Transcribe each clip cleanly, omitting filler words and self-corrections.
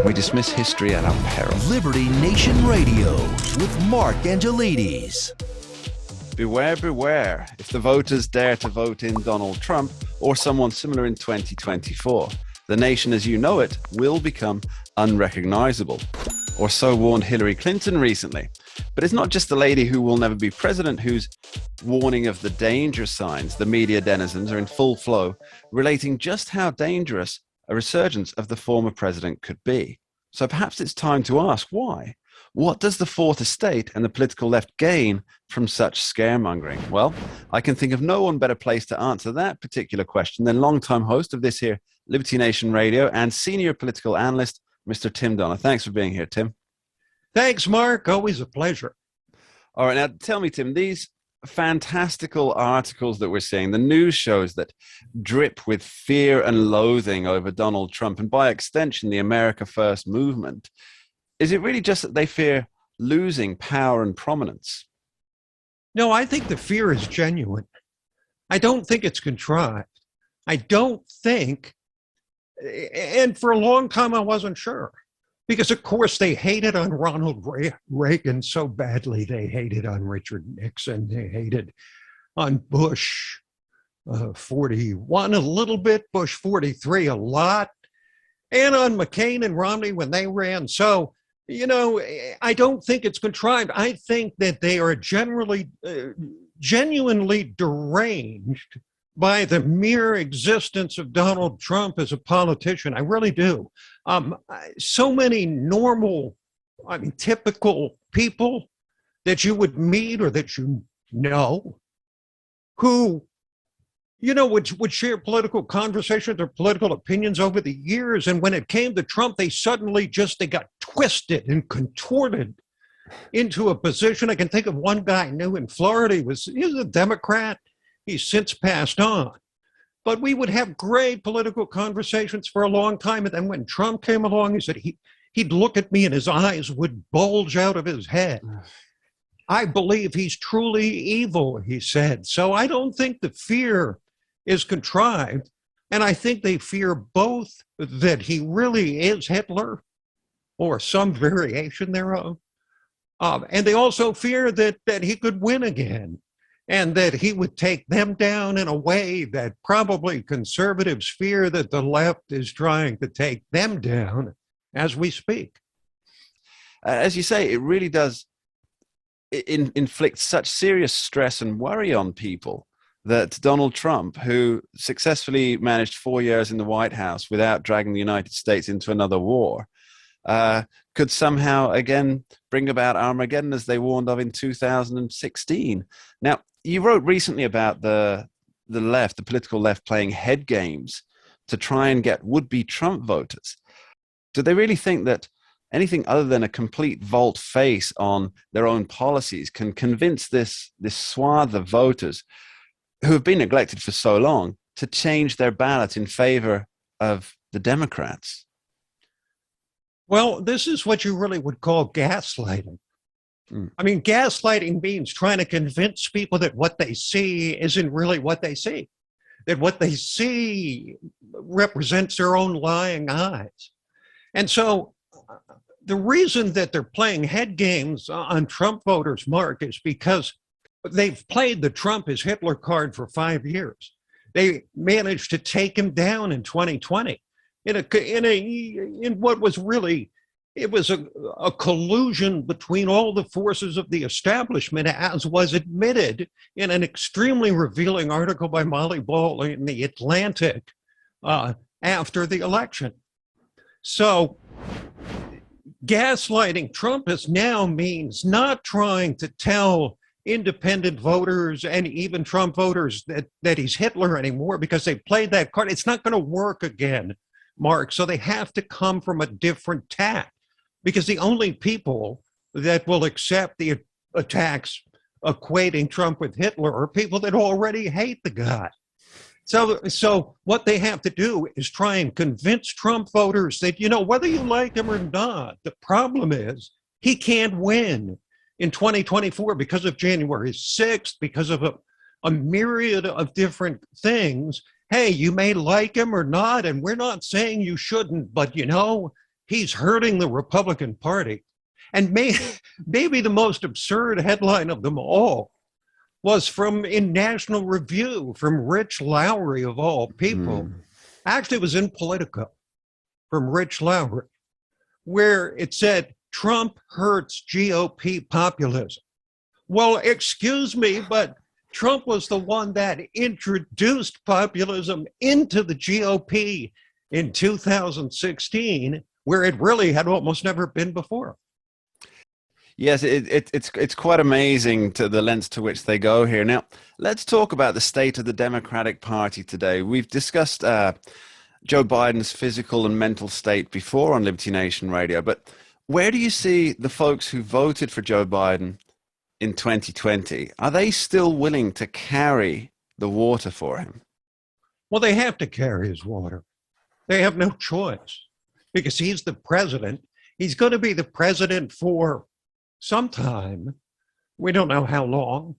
We dismiss history at our peril. Liberty Nation Radio with Mark Angelides. Beware, beware, if the voters dare to vote in Donald Trump or someone similar in 2024, the nation as you know it will become unrecognizable. Or so warned Hillary Clinton recently. But it's not just the lady who will never be president who's warning of the danger signs the media denizens are in full flow, relating just how dangerous a resurgence of the former president could be. So perhaps it's time to ask why. What does the Fourth Estate and the political left gain from such scaremongering? Well, I can think of no one better placed to answer that particular question than longtime host of this here Liberty Nation Radio and senior political analyst, Mr. Tim Donner. Thanks for being here, Tim. Thanks, Mark. Always a pleasure. All right, now tell me, Tim, these fantastical articles that we're seeing, the news shows that drip with fear and loathing over Donald Trump and by extension, the America First movement, is it really just that they fear losing power and prominence? No, I think the fear is genuine. I don't think it's contrived. I don't think, and for a long time I wasn't sure, because of course they hated on Ronald Reagan so badly. They hated on Richard Nixon. They hated on Bush 41 a little bit, Bush 43 a lot, and on McCain and Romney when they ran. So, you know, I don't think it's contrived. I think that they are genuinely deranged by the mere existence of Donald Trump as a politician. I really do. So many normal, typical people that you would meet or that you know who, would share political conversations or political opinions over the years. And when it came to Trump, they suddenly they got twisted and contorted into a position. I can think of one guy I knew in Florida. He was a Democrat. He's since passed on. But we would have great political conversations for a long time. And then when Trump came along, he said he'd look at me and his eyes would bulge out of his head. I believe he's truly evil, he said. So I don't think the fear is contrived. And I think they fear both that he really is Hitler or some variation thereof. And they also fear that he could win again and that he would take them down in a way that probably conservatives fear that the left is trying to take them down as we speak. As you say, it really does inflict such serious stress and worry on people that Donald Trump, who successfully managed 4 years in the White House without dragging the United States into another war, could somehow again bring about Armageddon as they warned of in 2016. Now, you wrote recently about the left, the political left, playing head games to try and get would-be Trump voters. Do they really think that anything other than a complete volte-face on their own policies can convince this swath of voters who have been neglected for so long to change their ballot in favor of the Democrats? Well, this is what you really would call gaslighting. Gaslighting means trying to convince people that what they see isn't really what they see, that what they see represents their own lying eyes. And so the reason that they're playing head games on Trump voters, Mark, is because they've played the Trump is Hitler card for 5 years. They managed to take him down in 2020 in what was really, it was a collusion between all the forces of the establishment, as was admitted in an extremely revealing article by Molly Ball in The Atlantic after the election. So gaslighting Trump now means not trying to tell independent voters and even Trump voters that he's Hitler anymore because they played that card. It's not going to work again, Mark. So they have to come from a different tack, because the only people that will accept the attacks equating Trump with Hitler are people that already hate the guy. So what they have to do is try and convince Trump voters that, whether you like him or not, the problem is he can't win in 2024 because of January 6th, because of a myriad of different things. Hey, you may like him or not, and we're not saying you shouldn't, but he's hurting the Republican Party. And maybe the most absurd headline of them all was in National Review from Rich Lowry, of all people. Actually, it was in Politico from Rich Lowry, where it said, Trump hurts GOP populism. Well, excuse me, but Trump was the one that introduced populism into the GOP in 2016, where it really had almost never been before. Yes, it's quite amazing to the lengths to which they go here. Now, let's talk about the state of the Democratic Party today. We've discussed Joe Biden's physical and mental state before on Liberty Nation Radio, but where do you see the folks who voted for Joe Biden in 2020? Are they still willing to carry the water for him? Well, they have to carry his water. They have no choice because he's the president. He's going to be the president for some time. We don't know how long.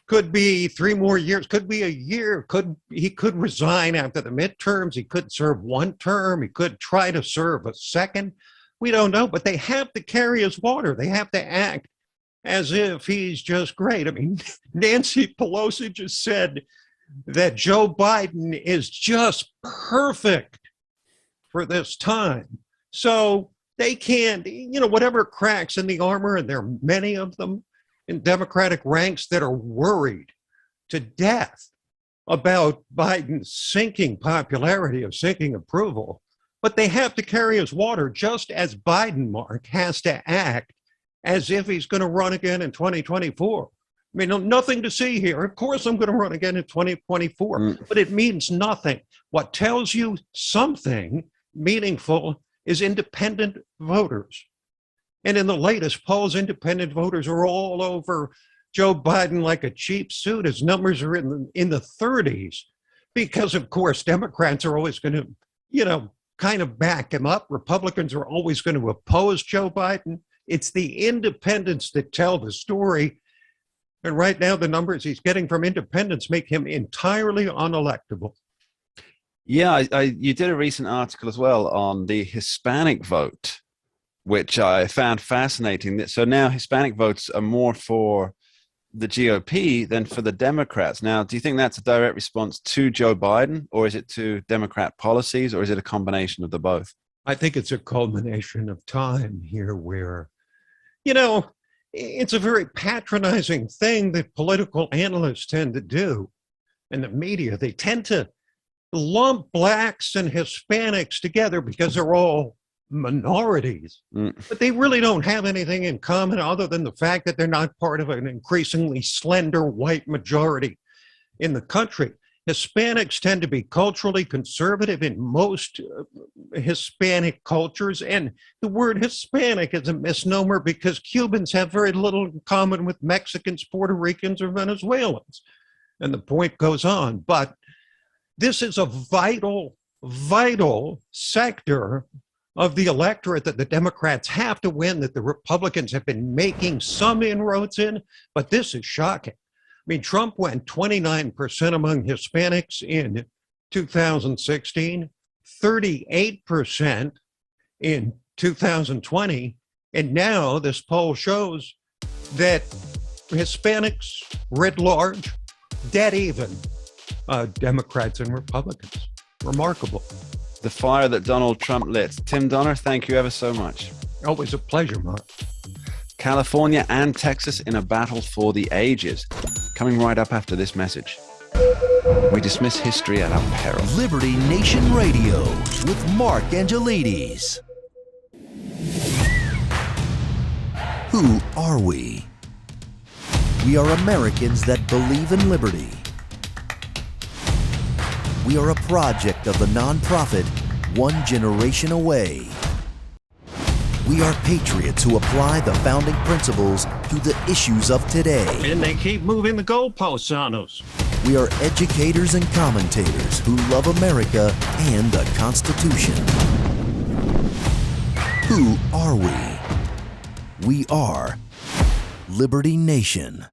Could be 3 more years, could be a year. He could resign after the midterms. He could serve 1 term. He could try to serve a second. We don't know, but they have to carry his water. They have to act as if he's just great. I mean, Nancy Pelosi just said that Joe Biden is just perfect for this time. So they can't, whatever cracks in the armor, and there are many of them in Democratic ranks that are worried to death about Biden's sinking popularity, of sinking approval. But they have to carry his water, just as Biden, Mark, has to act as if he's going to run again in 2024. I mean, nothing to see here. Of course, I'm going to run again in 2024, but it means nothing. What tells you something meaningful is independent voters. And in the latest polls, independent voters are all over Joe Biden like a cheap suit. His numbers are in the 30s because, of course, Democrats are always going to, kind of back him up. Republicans are always going to oppose Joe Biden. It's the independents that tell the story. And right now, the numbers he's getting from independents make him entirely unelectable. Yeah, you did a recent article as well on the Hispanic vote, which I found fascinating. So now Hispanic votes are more for the GOP than for the Democrats. Now, do you think that's a direct response to Joe Biden, or is it to Democrat policies, or is it a combination of the both? I think it's a culmination of time here where, it's a very patronizing thing that political analysts tend to do, and the media. They tend to lump blacks and Hispanics together because they're all minorities, but they really don't have anything in common other than the fact that they're not part of an increasingly slender white majority in the country. Hispanics tend to be culturally conservative in most Hispanic cultures, and the word Hispanic is a misnomer because Cubans have very little in common with Mexicans, Puerto Ricans, or Venezuelans, and the point goes on. But this is a vital sector of the electorate that the Democrats have to win, that the Republicans have been making some inroads in, but this is shocking. I mean, Trump went 29% among Hispanics in 2016, 38% in 2020, and now this poll shows that Hispanics, writ large, dead even, Democrats and Republicans. Remarkable. The fire that Donald Trump lit. Tim Donner, thank you ever so much. Always a pleasure, Mark. California and Texas in a battle for the ages. Coming right up after this message. We dismiss history at our peril. Liberty Nation Radio with Mark Angelides. Who are we? We are Americans that believe in liberty. We are a project of the nonprofit One Generation Away. We are patriots who apply the founding principles to the issues of today. And they keep moving the goalposts on us. We are educators and commentators who love America and the Constitution. Who are we? We are Liberty Nation.